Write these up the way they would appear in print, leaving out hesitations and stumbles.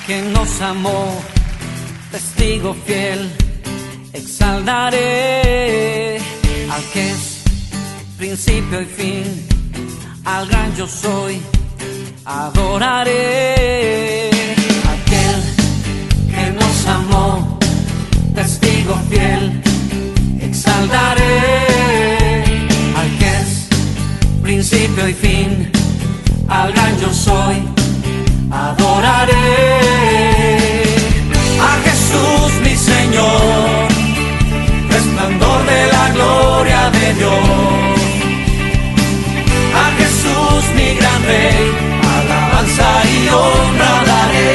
que nos amó, testigo fiel, exaltaré al que es principio y fin, al gran yo soy, adoraré aquel que nos amó, testigo fiel, exaltaré al que es principio y fin, al gran yo soy, adoraré a Jesús mi Señor, resplandor de la gloria de Dios, a Jesús mi gran Rey, alabanza y honra daré,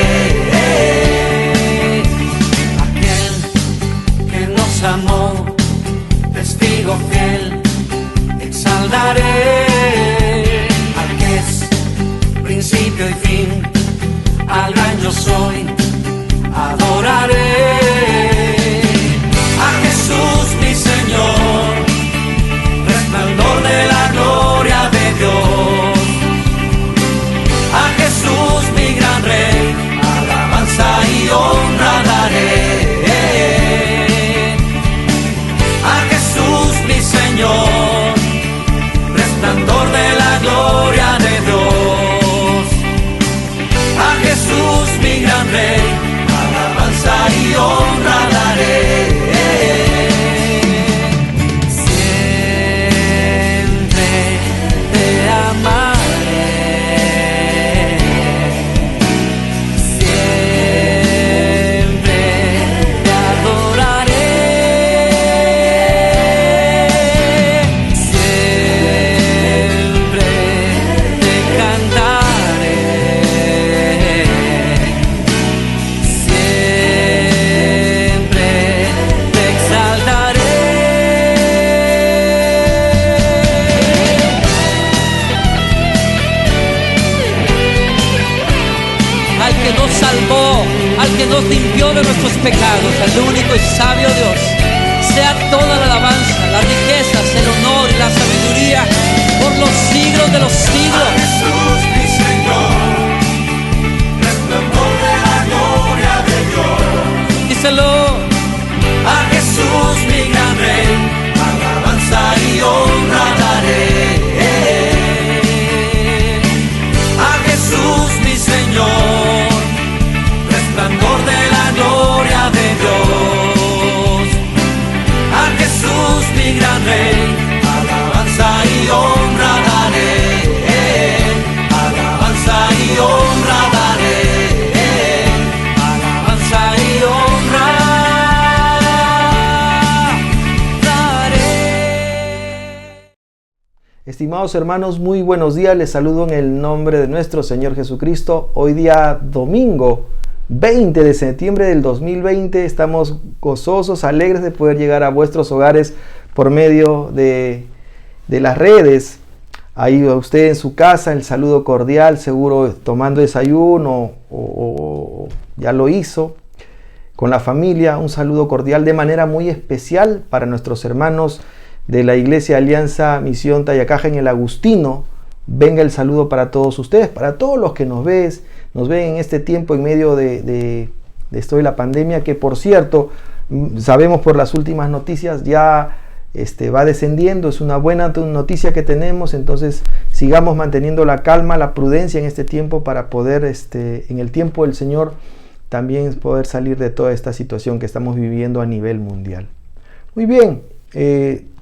aquel que nos amó, testigo fiel, exaltaré al que es principio y fin, al gran yo soy, adoraré a Jesús mi Señor, resplandor de la gloria de Dios, a Jesús mi gran Rey, alabanza y honra daré, a Jesús mi Señor, resplandor de la gloria de Dios, a Jesús mi gran Rey, alabanza y honra daré. Siempre te amaré, siempre te adoraré, siempre te cantaré, siempre te exaltaré. Al que nos salvó, al que nos limpió de nuestros pecados, al único y sabio Dios, sea toda la alabanza, las riquezas, el honor y la sabiduría por los siglos de los siglos. Jesús mi Señor, resplandor de la gloria de Dios, Díselo. a Jesús mi gran Rey, alabanza y honra daré, a Jesús mi Señor, resplandor de la gloria de Dios, a Jesús mi gran Rey, alabanza y honra daré, alabanza y honra daré, alabanza y honra daré. Estimados hermanos, muy buenos días. Les saludo en el nombre de nuestro Señor Jesucristo. Hoy día domingo 20 de septiembre del 2020. Estamos gozosos, alegres de poder llegar a vuestros hogares por medio de las redes. Ahí a usted en su casa, el saludo cordial, seguro tomando desayuno o ya lo hizo con la familia. Un saludo cordial de manera muy especial para nuestros hermanos de la Iglesia Alianza Misión Tayacaja en el Agustino. Venga el saludo para todos ustedes, para todos los que nos ven en este tiempo en medio de esto de la pandemia, que por cierto, sabemos por las últimas noticias ya va descendiendo. Es una buena noticia que tenemos, entonces sigamos manteniendo la calma, la prudencia en este tiempo para poder, en el tiempo del Señor, también poder salir de toda esta situación que estamos viviendo a nivel mundial. Muy bien,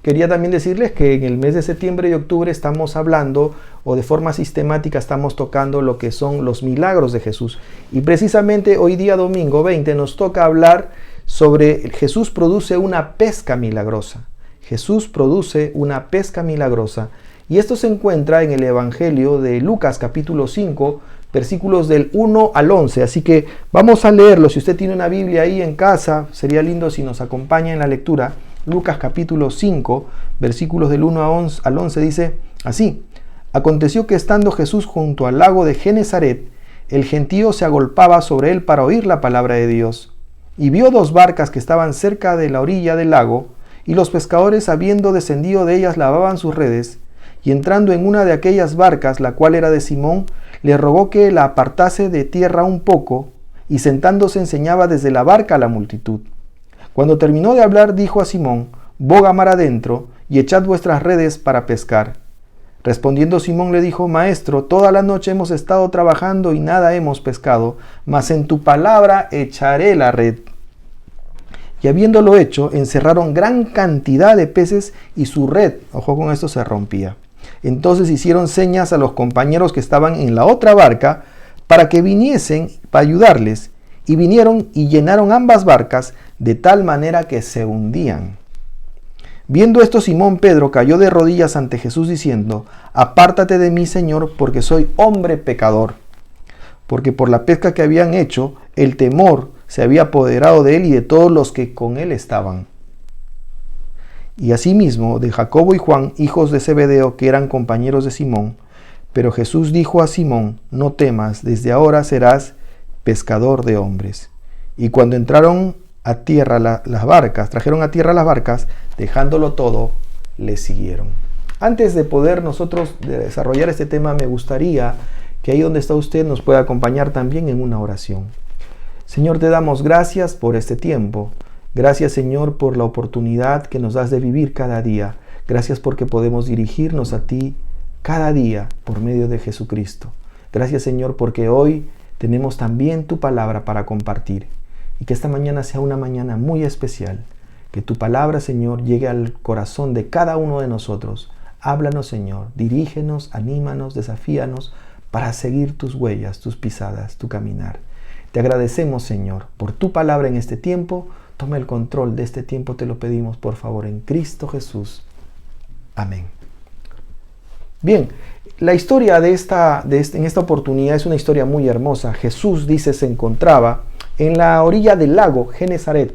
quería también decirles que en el mes de septiembre y octubre estamos hablando, o de forma sistemática estamos tocando lo que son los milagros de Jesús. Y precisamente hoy día domingo 20 nos toca hablar sobre Jesús produce una pesca milagrosa. Jesús produce una pesca milagrosa. Y esto se encuentra en el Evangelio de Lucas capítulo 5, versículos del 1 al 11. Así que vamos a leerlo. Si usted tiene una Biblia ahí en casa, sería lindo si nos acompaña en la lectura. Lucas capítulo 5, versículos del 1 al 11 dice así: Aconteció que estando Jesús junto al lago de Genezaret, el gentío se agolpaba sobre él para oír la palabra de Dios. Y vio dos barcas que estaban cerca de la orilla del lago, y los pescadores, habiendo descendido de ellas, lavaban sus redes. Y entrando en una de aquellas barcas, la cual era de Simón, le rogó que la apartase de tierra un poco, y sentándose enseñaba desde la barca a la multitud. Cuando terminó de hablar, dijo a Simón: boga mar adentro y echad vuestras redes para pescar. Respondiendo Simón le dijo: Maestro, toda la noche hemos estado trabajando y nada hemos pescado, mas en tu palabra echaré la red. Y habiéndolo hecho, encerraron gran cantidad de peces y su red, ojo con esto, se rompía. Entonces hicieron señas a los compañeros que estaban en la otra barca para que viniesen para ayudarles, y vinieron y llenaron ambas barcas de tal manera que se hundían. Viendo esto, Simón Pedro cayó de rodillas ante Jesús diciendo: Apártate de mí, Señor, porque soy hombre pecador. Porque por la pesca que habían hecho, el temor se había apoderado de él y de todos los que con él estaban. Y asimismo de Jacobo y Juan, hijos de Zebedeo, que eran compañeros de Simón. Pero Jesús dijo a Simón: No temas, desde ahora serás pescador de hombres. Y cuando entraron a tierra trajeron a tierra las barcas, dejándolo todo, le siguieron. Antes de poder nosotros desarrollar este tema, me gustaría que ahí donde está usted nos pueda acompañar también en una oración. Señor, te damos gracias por este tiempo. Gracias, Señor, por la oportunidad que nos das de vivir cada día. Gracias porque podemos dirigirnos a ti cada día por medio de Jesucristo. Gracias, Señor, porque hoy tenemos también tu palabra para compartir. Y que esta mañana sea una mañana muy especial. Que tu palabra, Señor, llegue al corazón de cada uno de nosotros. Háblanos, Señor. Dirígenos, anímanos, desafíanos para seguir tus huellas, tus pisadas, tu caminar. Te agradecemos, Señor, por tu palabra en este tiempo. Toma el control de este tiempo, te lo pedimos, por favor, en Cristo Jesús. Amén. Bien, la historia en esta oportunidad es una historia muy hermosa. Jesús, dice, se encontraba en la orilla del lago Genesaret.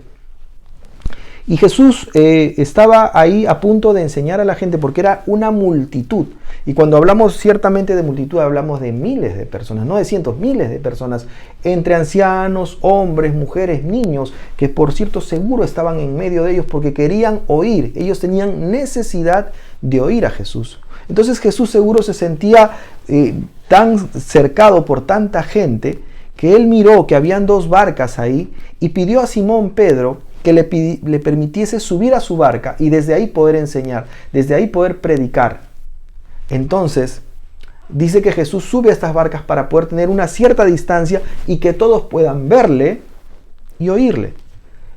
Y Jesús estaba ahí a punto de enseñar a la gente porque era una multitud. Y cuando hablamos ciertamente de multitud, hablamos de miles de personas, no de cientos, miles de personas, entre ancianos, hombres, mujeres, niños, que por cierto seguro estaban en medio de ellos porque querían oír. Ellos tenían necesidad de oír a Jesús. Entonces Jesús seguro se sentía tan cercado por tanta gente que él miró que habían dos barcas ahí y pidió a Simón Pedro que le permitiese subir a su barca y desde ahí poder enseñar, desde ahí poder predicar. Entonces, dice que Jesús sube a estas barcas para poder tener una cierta distancia y que todos puedan verle y oírle.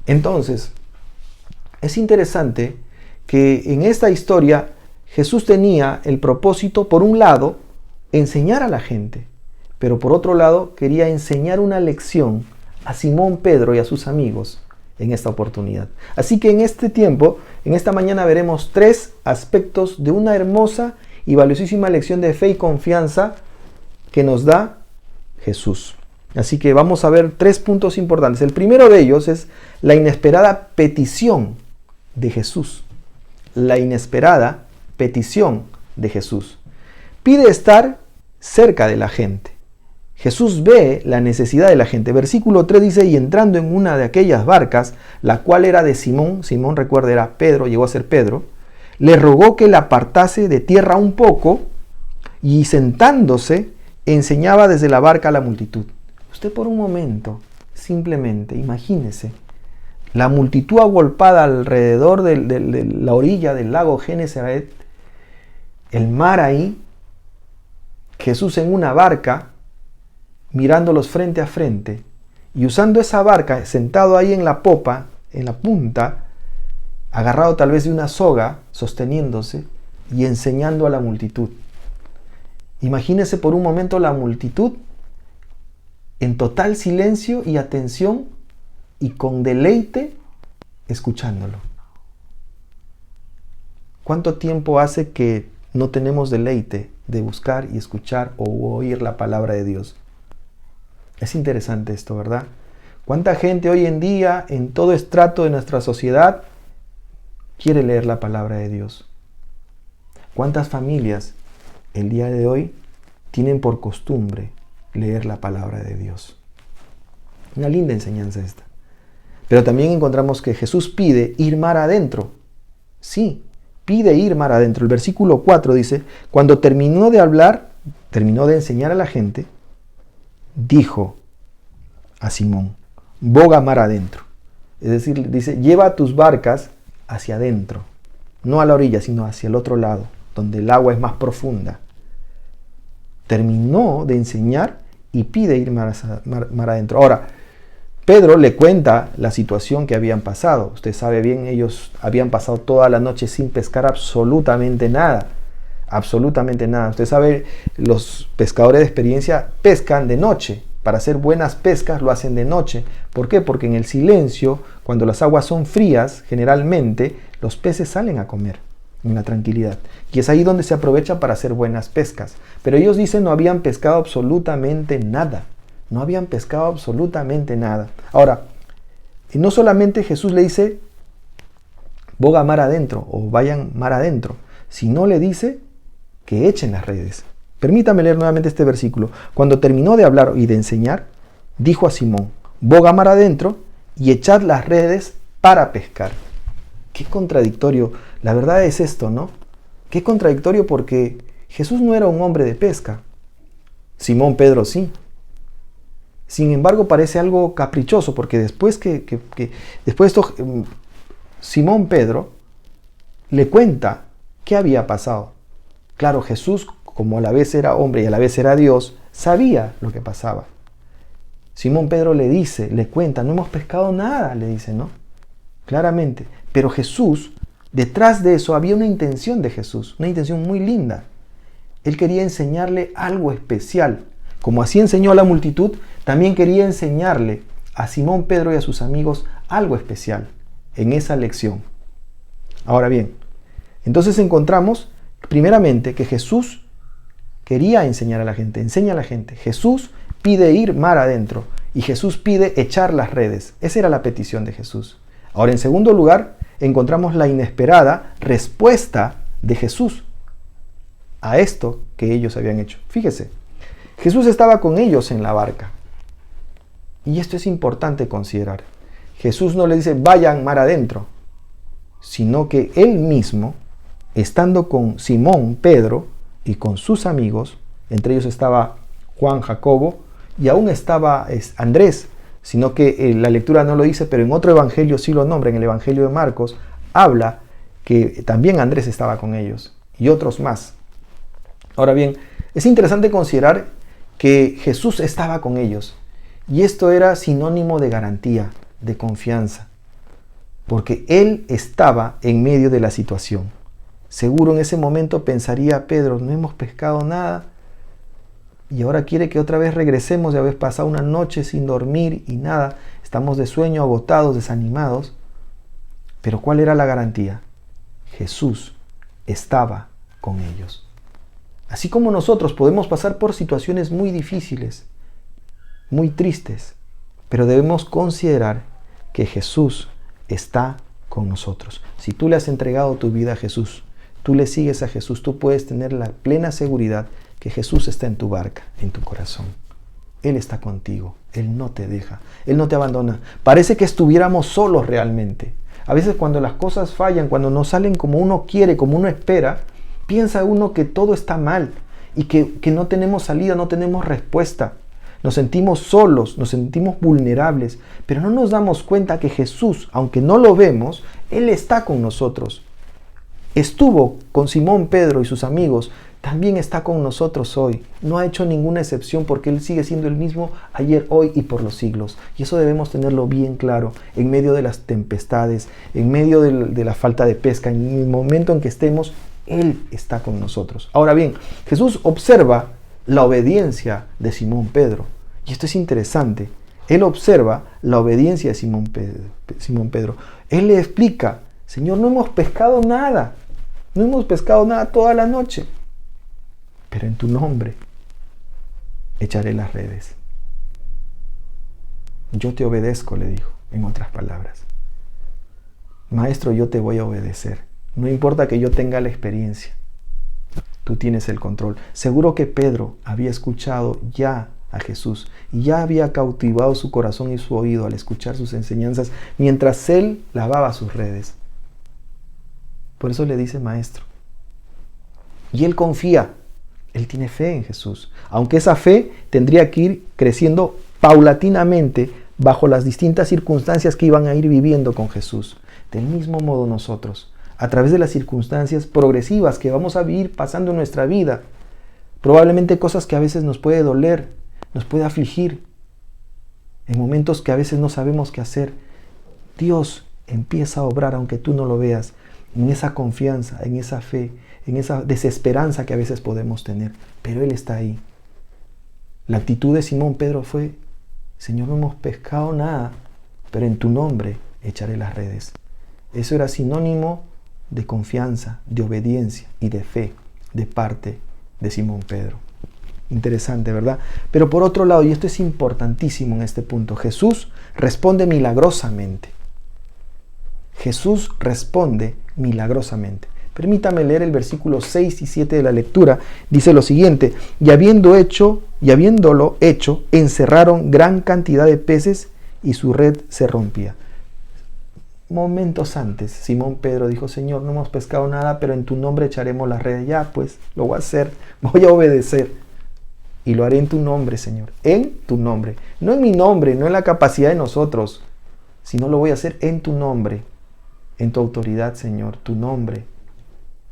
Entonces, es interesante que en esta historia Jesús tenía el propósito, por un lado, enseñar a la gente, pero por otro lado, quería enseñar una lección a Simón Pedro y a sus amigos en esta oportunidad. Así que en este tiempo, en esta mañana veremos tres aspectos de una hermosa y valiosísima lección de fe y confianza que nos da Jesús. Así que vamos a ver tres puntos importantes. El primero de ellos es la inesperada petición de Jesús. La inesperada petición de Jesús. Pide estar cerca de la gente. Jesús ve la necesidad de la gente. Versículo 3 dice: y entrando en una de aquellas barcas, la cual era de Simón, Simón recuerda era Pedro, llegó a ser Pedro, le rogó que la apartase de tierra un poco y sentándose enseñaba desde la barca a la multitud. Usted por un momento, simplemente imagínese la multitud agolpada alrededor de la orilla del lago Genesaret, el mar ahí, Jesús en una barca, mirándolos frente a frente y usando esa barca, sentado ahí en la popa, en la punta, agarrado tal vez de una soga, sosteniéndose y enseñando a la multitud. Imagínese por un momento la multitud en total silencio y atención y con deleite escuchándolo. ¿Cuánto tiempo hace que no tenemos deleite de buscar y escuchar o oír la palabra de Dios? Es interesante esto, ¿verdad? ¿Cuánta gente hoy en día, en todo estrato de nuestra sociedad, quiere leer la palabra de Dios? ¿Cuántas familias el día de hoy tienen por costumbre leer la palabra de Dios? Una linda enseñanza esta. Pero también encontramos que Jesús pide ir mar adentro. Sí, pide ir mar adentro. El versículo 4 dice: cuando terminó de hablar, terminó de enseñar a la gente, dijo: a Simón, boga mar adentro. Es decir, dice, lleva tus barcas hacia adentro, no a la orilla, sino hacia el otro lado, donde el agua es más profunda. Terminó de enseñar y pide ir mar adentro. Ahora, Pedro le cuenta la situación que habían pasado. Usted sabe bien, ellos habían pasado toda la noche sin pescar absolutamente nada. Absolutamente nada. Usted sabe, los pescadores de experiencia pescan de noche. Para hacer buenas pescas lo hacen de noche. ¿Por qué? Porque en el silencio, cuando las aguas son frías, generalmente los peces salen a comer en la tranquilidad. Y es ahí donde se aprovecha para hacer buenas pescas. Pero ellos dicen no habían pescado absolutamente nada. No habían pescado absolutamente nada. Ahora, y no solamente Jesús le dice, boga mar adentro o vayan mar adentro, sino le dice que echen las redes. Permítame leer nuevamente este versículo. Cuando terminó de hablar y de enseñar, dijo a Simón, boga mar adentro y echad las redes para pescar. Qué contradictorio. La verdad es esto, ¿no? Qué contradictorio porque Jesús no era un hombre de pesca. Simón Pedro sí. Sin embargo, parece algo caprichoso porque después después de esto, Simón Pedro le cuenta qué había pasado. Claro, Jesús, como a la vez era hombre y a la vez era Dios, sabía lo que pasaba. Simón Pedro le dice, le cuenta, no hemos pescado nada, le dice, ¿no? Claramente. Pero Jesús, detrás de eso había una intención de Jesús, una intención muy linda. Él quería enseñarle algo especial. Como así enseñó a la multitud, también quería enseñarle a Simón Pedro y a sus amigos algo especial en esa lección. Ahora bien, entonces encontramos primeramente que Jesús quería enseñar a la gente, enseña a la gente. Jesús pide ir mar adentro y Jesús pide echar las redes. Esa era la petición de Jesús. Ahora, en segundo lugar, encontramos la inesperada respuesta de Jesús a esto que ellos habían hecho. Fíjese, Jesús estaba con ellos en la barca. Y esto es importante considerar. Jesús no le dice, vayan mar adentro, sino que él mismo, estando con Simón, Pedro, y con sus amigos, entre ellos estaba Juan, Jacobo, y aún estaba Andrés, sino que la lectura no lo dice, pero en otro evangelio sí lo nombra, en el evangelio de Marcos, habla que también Andrés estaba con ellos, y otros más. Ahora bien, es interesante considerar que Jesús estaba con ellos, y esto era sinónimo de garantía, de confianza, porque Él estaba en medio de la situación. Seguro en ese momento pensaría Pedro, no hemos pescado nada, y ahora quiere que otra vez regresemos, ya habéis pasado una noche sin dormir y nada, estamos de sueño, agotados, desanimados. Pero ¿cuál era la garantía? Jesús estaba con ellos. Así como nosotros podemos pasar por situaciones muy difíciles, muy tristes, pero debemos considerar que Jesús está con nosotros. Si tú le has entregado tu vida a Jesús, tú le sigues a Jesús, tú puedes tener la plena seguridad que Jesús está en tu barca, en tu corazón. Él está contigo, Él no te deja, Él no te abandona. Parece que estuviéramos solos realmente. A veces cuando las cosas fallan, cuando no salen como uno quiere, como uno espera, piensa uno que todo está mal y que no tenemos salida, no tenemos respuesta. Nos sentimos solos, nos sentimos vulnerables, pero no nos damos cuenta que Jesús, aunque no lo vemos, Él está con nosotros. Estuvo con Simón Pedro y sus amigos, también está con nosotros hoy. No ha hecho ninguna excepción porque Él sigue siendo el mismo ayer, hoy y por los siglos. Y eso debemos tenerlo bien claro en medio de las tempestades, en medio de la falta de pesca, en el momento en que estemos, Él está con nosotros. Ahora bien, Jesús observa la obediencia de Simón Pedro. Y esto es interesante. Él observa la obediencia de Simón Pedro. Él le explica, Señor, no hemos pescado nada. No hemos pescado nada toda la noche. Pero en tu nombre echaré las redes. Yo te obedezco, le dijo, en otras palabras. Maestro, yo te voy a obedecer. No importa que yo tenga la experiencia. Tú tienes el control. Seguro que Pedro había escuchado ya a Jesús y ya había cautivado su corazón y su oído al escuchar sus enseñanzas mientras él lavaba sus redes. Por eso le dice maestro. Y él confía. Él tiene fe en Jesús. Aunque esa fe tendría que ir creciendo paulatinamente bajo las distintas circunstancias que iban a ir viviendo con Jesús. Del mismo modo nosotros, a través de las circunstancias progresivas que vamos a vivir pasando en nuestra vida, probablemente cosas que a veces nos puede doler, nos puede afligir, en momentos que a veces no sabemos qué hacer, Dios empieza a obrar aunque tú no lo veas, en esa confianza, en esa fe, en esa desesperanza que a veces podemos tener, pero Él está ahí. La actitud de Simón Pedro fue: Señor, no hemos pescado nada, pero en tu nombre echaré las redes. Eso era sinónimo de confianza, de obediencia y de fe de parte de Simón Pedro. Interesante, ¿verdad? Pero por otro lado, y esto es importantísimo en este punto, Jesús responde milagrosamente. Jesús responde milagrosamente. Permítame leer el versículo 6 y 7 de la lectura. Dice lo siguiente: y habiéndolo hecho, encerraron gran cantidad de peces y su red se rompía. Momentos antes, Simón Pedro dijo: Señor, no hemos pescado nada, pero en tu nombre echaremos las redes. Ya, pues, lo voy a hacer, voy a obedecer. Y lo haré en tu nombre, Señor, en tu nombre. No en mi nombre, no en la capacidad de nosotros, sino lo voy a hacer en tu nombre, en tu autoridad, Señor, tu nombre.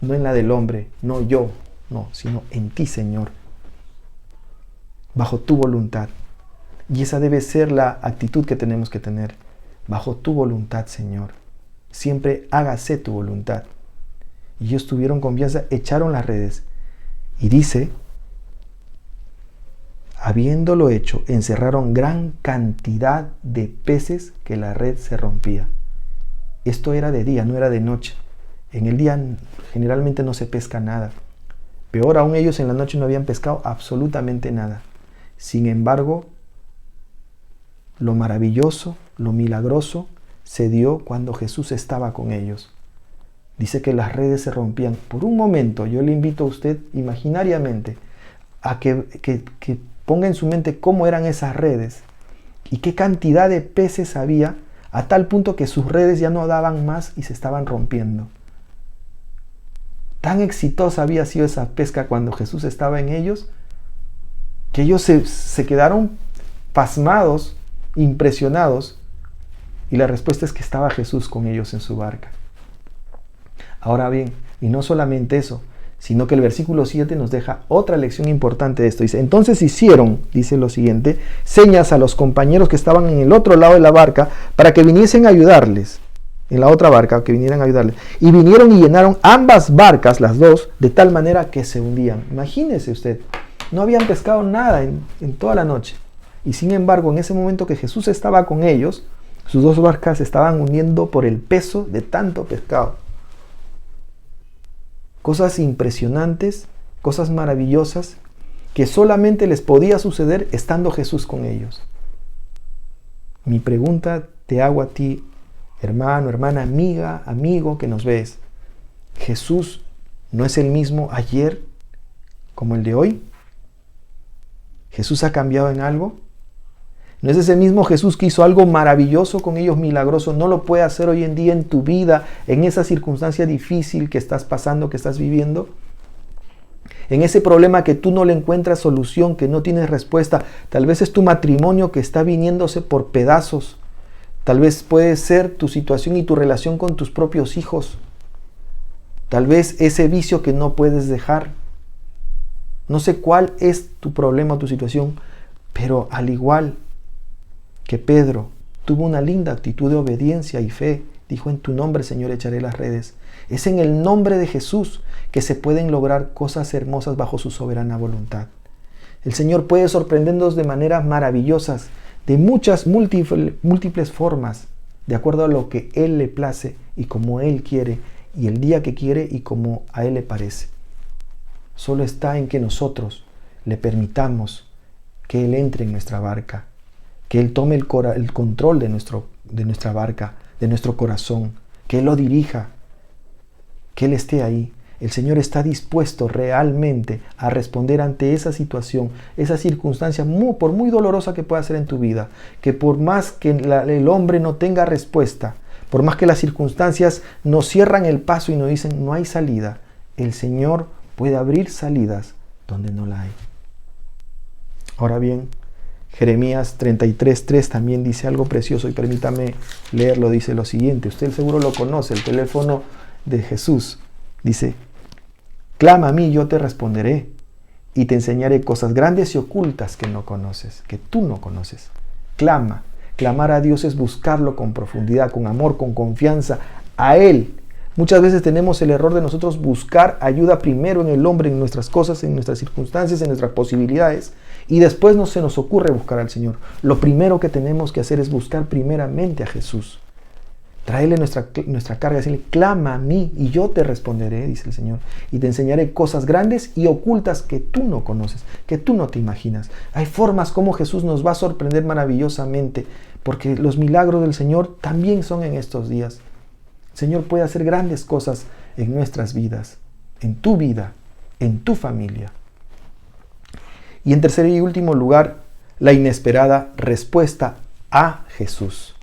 No en la del hombre, no yo, no, sino en ti, Señor, bajo tu voluntad. Y esa debe ser la actitud que tenemos que tener. Bajo tu voluntad, Señor. Siempre hágase tu voluntad. Y ellos tuvieron confianza, echaron las redes. Y dice: habiéndolo hecho, encerraron gran cantidad de peces que la red se rompía. Esto era de día, no era de noche. En el día generalmente no se pesca nada. Peor aún, ellos en la noche no habían pescado absolutamente nada. Sin embargo, lo maravilloso, lo milagroso se dio cuando Jesús estaba con ellos. Dice que las redes se rompían. Por un momento, yo le invito a usted imaginariamente a que ponga en su mente cómo eran esas redes y qué cantidad de peces había, a tal punto que sus redes ya no daban más y se estaban rompiendo. Tan exitosa había sido esa pesca cuando Jesús estaba en ellos, que ellos se quedaron pasmados, impresionados, y la respuesta es que estaba Jesús con ellos en su barca. Ahora bien, y no solamente eso, sino que el versículo 7 nos deja otra lección importante de esto. Dice: entonces hicieron, dice lo siguiente, señas a los compañeros que estaban en el otro lado de la barca para que viniesen a ayudarles, en la otra barca, que vinieran a ayudarles. Y vinieron y llenaron ambas barcas, las dos, de tal manera que se hundían. Imagínese usted, no habían pescado nada en toda la noche. Y sin embargo, en ese momento que Jesús estaba con ellos, sus dos barcas se estaban hundiendo por el peso de tanto pescado. Cosas impresionantes, cosas maravillosas, que solamente les podía suceder estando Jesús con ellos. Mi pregunta te hago a ti, hermano, hermana, amiga, amigo que nos ves: ¿Jesús no es el mismo ayer como el de hoy? ¿Jesús ha cambiado en algo? ¿No es ese mismo Jesús que hizo algo maravilloso con ellos, milagroso? ¿No lo puede hacer hoy en día en tu vida, en esa circunstancia difícil que estás pasando, que estás viviendo? En ese problema que tú no le encuentras solución, que no tienes respuesta. Tal vez es tu matrimonio que está viniéndose por pedazos. Tal vez puede ser tu situación y tu relación con tus propios hijos. Tal vez ese vicio que no puedes dejar. No sé cuál es tu problema o tu situación, pero al igual que Pedro tuvo una linda actitud de obediencia y fe, dijo: en tu nombre, Señor, echaré las redes. Es en el nombre de Jesús que se pueden lograr cosas hermosas bajo su soberana voluntad. El Señor puede sorprendernos de maneras maravillosas, de muchas múltiples formas, de acuerdo a lo que Él le place y como Él quiere, y el día que quiere y como a Él le parece. Solo está en que nosotros le permitamos que Él entre en nuestra barca, que Él tome el control de nuestra barca, de nuestro corazón, que Él lo dirija, que Él esté ahí. El Señor está dispuesto realmente a responder ante esa situación, esa circunstancia, por muy dolorosa que pueda ser en tu vida, que por más que el hombre no tenga respuesta, por más que las circunstancias nos cierran el paso y nos dicen no hay salida, el Señor puede abrir salidas donde no la hay. Ahora bien, Jeremías 33:3 también dice algo precioso y permítame leerlo. Dice lo siguiente, usted seguro lo conoce, el teléfono de Jesús. Dice, clama a mí y yo te responderé y te enseñaré cosas grandes y ocultas que no conoces, que tú no conoces. Clama. Clamar a Dios es buscarlo con profundidad, con amor, con confianza a Él. Muchas veces tenemos el error de nosotros buscar ayuda primero en el hombre, en nuestras cosas, en nuestras circunstancias, en nuestras posibilidades, y después no se nos ocurre buscar al Señor. Lo primero que tenemos que hacer es buscar primeramente a Jesús. Traerle nuestra carga, decirle, clama a mí y yo te responderé, dice el Señor, y te enseñaré cosas grandes y ocultas que tú no conoces, que tú no te imaginas. Hay formas como Jesús nos va a sorprender maravillosamente, porque los milagros del Señor también son en estos días. El Señor puede hacer grandes cosas en nuestras vidas, en tu vida, en tu familia. Y en tercer y último lugar, la inesperada respuesta a Jesús.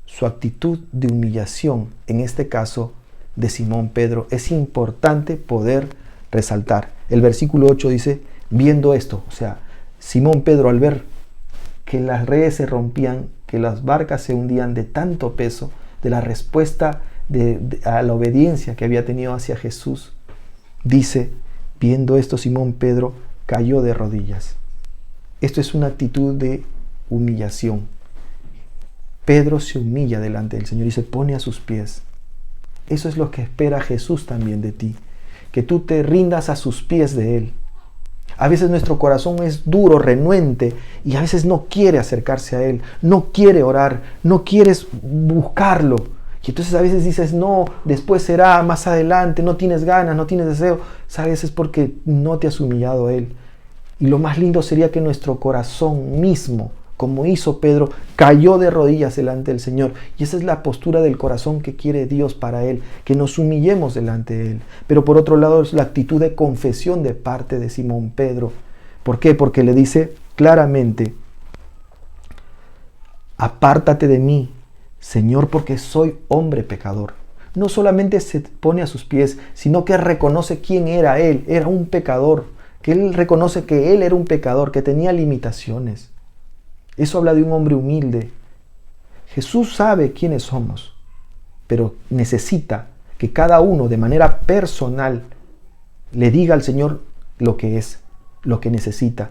Su actitud de humillación, en este caso de Simón Pedro, es importante poder resaltar. El versículo 8 dice, viendo esto, o sea, Simón Pedro al ver que las redes se rompían, que las barcas se hundían de tanto peso, de la respuesta a la obediencia que había tenido hacia Jesús, dice, viendo esto Simón Pedro cayó de rodillas. Esto es una actitud de humillación. Pedro se humilla delante del Señor y se pone a sus pies. Eso es lo que espera Jesús también de ti, que tú te rindas a sus pies de Él. A veces nuestro corazón es duro, renuente, y a veces no quiere acercarse a Él, no quiere orar, no quieres buscarlo. Y entonces a veces dices, no, después será, más adelante, no tienes ganas, no tienes deseo. Sabes, es porque no te has humillado a Él. Y lo más lindo sería que nuestro corazón mismo, como hizo Pedro, cayó de rodillas delante del Señor. Y esa es la postura del corazón que quiere Dios para Él, que nos humillemos delante de Él. Pero por otro lado es la actitud de confesión de parte de Simón Pedro. ¿Por qué? Porque le dice claramente, apártate de mí, Señor, porque soy hombre pecador. No solamente se pone a sus pies, sino que reconoce quién era Él. Era un pecador. Que Él reconoce que Él era un pecador, que tenía limitaciones. Eso habla de un hombre humilde. Jesús sabe quiénes somos, pero necesita que cada uno de manera personal le diga al Señor lo que es, lo que necesita.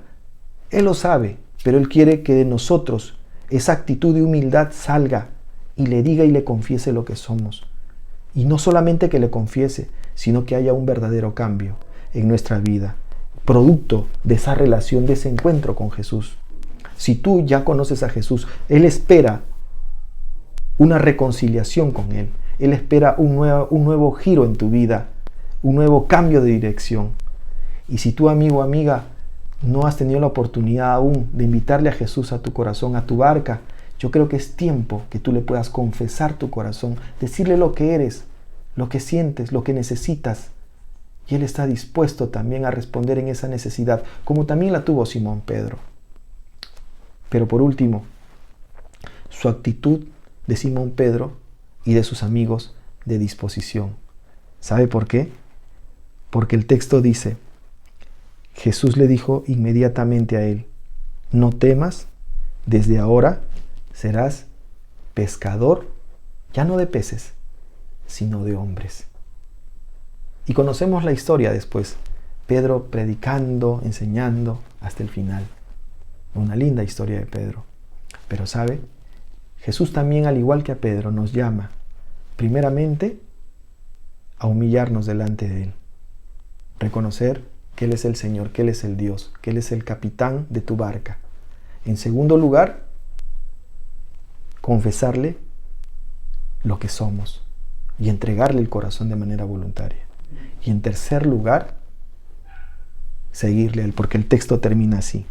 Él lo sabe, pero Él quiere que de nosotros esa actitud de humildad salga y le diga y le confiese lo que somos. Y no solamente que le confiese, sino que haya un verdadero cambio en nuestra vida, producto de esa relación, de ese encuentro con Jesús. Si tú ya conoces a Jesús, Él espera una reconciliación con Él. Él espera un nuevo giro en tu vida, un nuevo cambio de dirección. Y si tú, amigo o amiga, no has tenido la oportunidad aún de invitarle a Jesús a tu corazón, a tu barca, yo creo que es tiempo que tú le puedas confesar tu corazón, decirle lo que eres, lo que sientes, lo que necesitas. Y Él está dispuesto también a responder en esa necesidad, como también la tuvo Simón Pedro. Pero por último, su actitud de Simón Pedro y de sus amigos de disposición. ¿Sabe por qué? Porque el texto dice, Jesús le dijo inmediatamente a él, no temas, desde ahora serás pescador, ya no de peces, sino de hombres. Y conocemos la historia después, Pedro predicando, enseñando hasta el final. Una linda historia de Pedro. Pero ¿sabe? Jesús también, al igual que a Pedro, nos llama primeramente a humillarnos delante de Él. Reconocer que Él es el Señor, que Él es el Dios, que Él es el capitán de tu barca. En segundo lugar, confesarle lo que somos y entregarle el corazón de manera voluntaria. Y en tercer lugar, seguirle a Él, porque el texto termina así.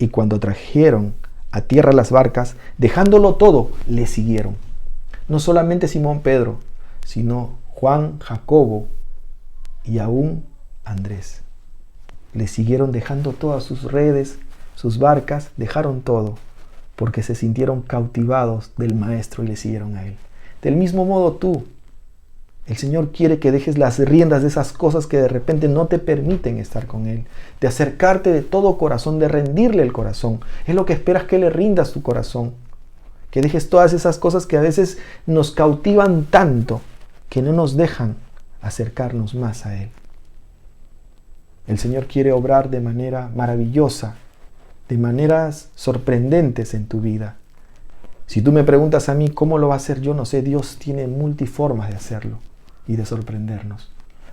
Y cuando trajeron a tierra las barcas, dejándolo todo, le siguieron. No solamente Simón Pedro, sino Juan, Jacobo y aún Andrés. Le siguieron dejando todas sus redes, sus barcas, dejaron todo, porque se sintieron cautivados del Maestro y le siguieron a Él. Del mismo modo tú, El Señor quiere que dejes las riendas de esas cosas que de repente no te permiten estar con Él, de acercarte de todo corazón, de rendirle el corazón. Es lo que esperas, que le rindas tu corazón, que dejes todas esas cosas que a veces nos cautivan tanto que no nos dejan acercarnos más a Él. El Señor quiere obrar de manera maravillosa, de maneras sorprendentes en tu vida. Si tú me preguntas a mí cómo lo va a hacer, yo no sé. Dios tiene multiformas de hacerlo y de sorprendernos.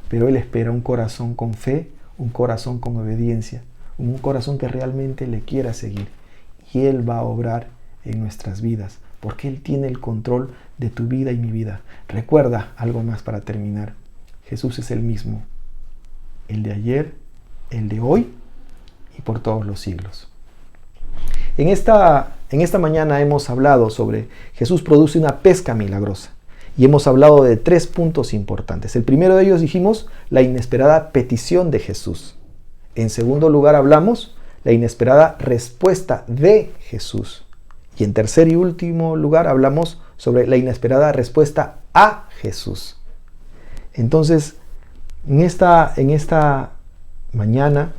Pero Él espera un corazón con fe, un corazón con obediencia, un corazón que realmente le quiera seguir. Y Él va a obrar en nuestras vidas, porque Él tiene el control de tu vida y mi vida. Recuerda algo más para terminar. Jesús es el mismo, el de ayer, el de hoy y por todos los siglos. En esta mañana hemos hablado sobre Jesús produce una pesca milagrosa. Y hemos hablado de 3 puntos importantes. El primero de ellos dijimos la inesperada petición de Jesús. En segundo lugar hablamos la inesperada respuesta de Jesús. Y en tercer y último lugar hablamos sobre la inesperada respuesta a Jesús. Entonces, en esta mañana,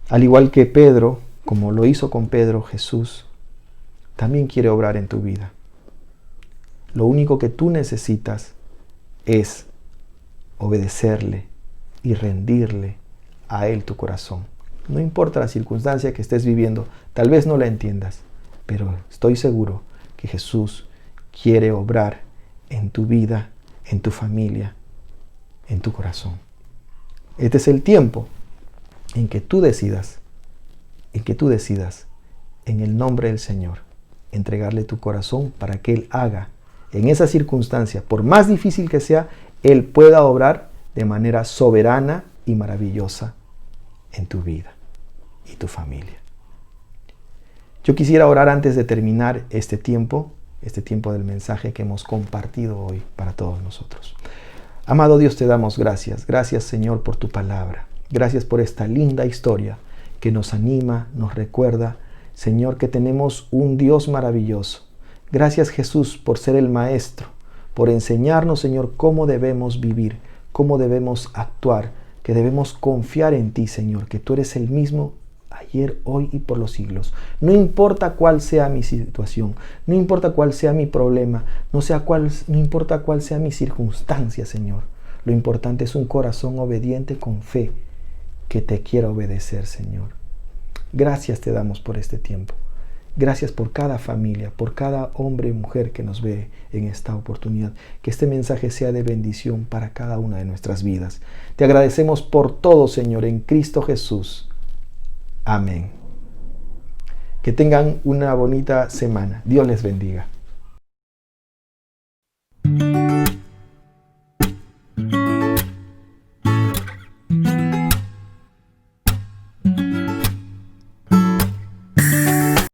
al igual que Pedro, como lo hizo con Pedro, Jesús también quiere obrar en tu vida. Lo único que tú necesitas es obedecerle y rendirle a Él tu corazón. No importa la circunstancia que estés viviendo, tal vez no la entiendas, pero estoy seguro que Jesús quiere obrar en tu vida, en tu familia, en tu corazón. Este es el tiempo en que tú decidas, en el nombre del Señor, entregarle tu corazón para que Él haga en esa circunstancia, por más difícil que sea, Él pueda obrar de manera soberana y maravillosa en tu vida y tu familia. Yo quisiera orar antes de terminar este tiempo del mensaje que hemos compartido hoy para todos nosotros. Amado Dios, te damos gracias. Gracias, Señor, por tu palabra. Gracias por esta linda historia que nos anima, nos recuerda, Señor, que tenemos un Dios maravilloso. Gracias, Jesús, por ser el Maestro, por enseñarnos, Señor, cómo debemos vivir, cómo debemos actuar, que debemos confiar en ti, Señor, que tú eres el mismo ayer, hoy y por los siglos. No importa cuál sea mi situación, no importa cuál sea mi problema, no importa cuál sea mi circunstancia, Señor. Lo importante es un corazón obediente con fe que te quiera obedecer, Señor. Gracias te damos por este tiempo. Gracias por cada familia, por cada hombre y mujer que nos ve en esta oportunidad. Que este mensaje sea de bendición para cada una de nuestras vidas. Te agradecemos por todo, Señor, en Cristo Jesús. Amén. Que tengan una bonita semana. Dios les bendiga.